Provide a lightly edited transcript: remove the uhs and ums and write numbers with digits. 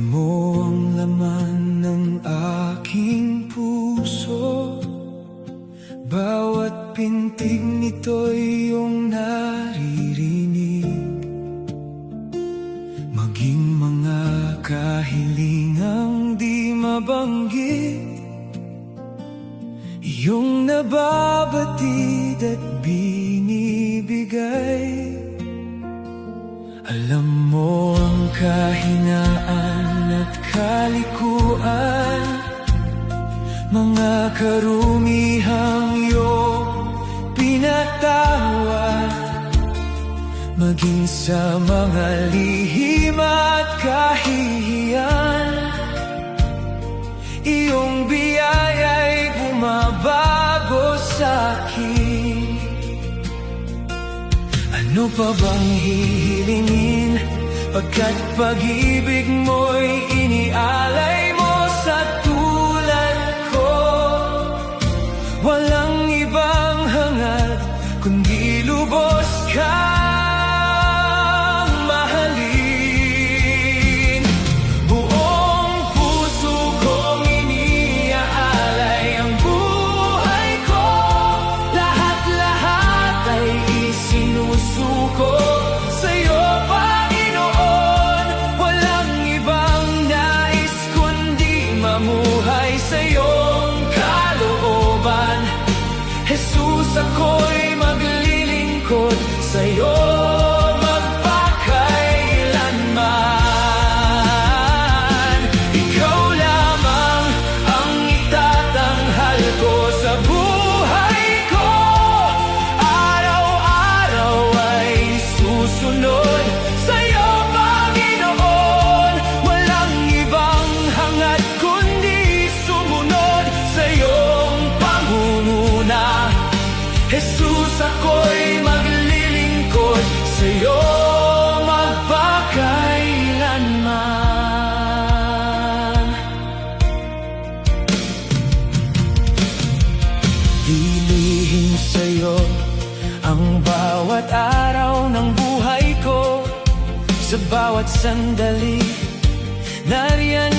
mo ang laman ng aking puso. Bawat pintig nito'y iyong naririnig. Maging mga kahilingang di mabanggit, iyong nababatid at binibigay. Alam mo ang kahinaan at kalikuan, mga karumihang iyong pinatawad. Maging sa mga lihim at kahihiyan, iyong biyaya'y bumabago sa'kin. Ano pa bang hihilingin, pagkat pag-ibig mo'y inialay mo sa tulad ko. Walang ibang hangad kundi lubos kang mahalin. Buong puso kong iniaalay ang buhay ko. Lahat-lahat ay isinusuko sa'yo, Panginoon. Walang ibang nais kundi mamuhay sa'yong kalooban. Jesus, ako'y maglilingkod sa'yo magpakailanman. Ikaw lamang ang itatanghal ko sa buhay ko. Araw-araw ay susunod sa'yo, Panginoon. Walang ibang hangad kundi sumunod sa iyong pangunguna. Jesus, ako'y maglilingkod sa'yo magpakailanman. Lilihim sa'yo ang bawat araw ng buhay ko. Sa bawat sandali, nariyan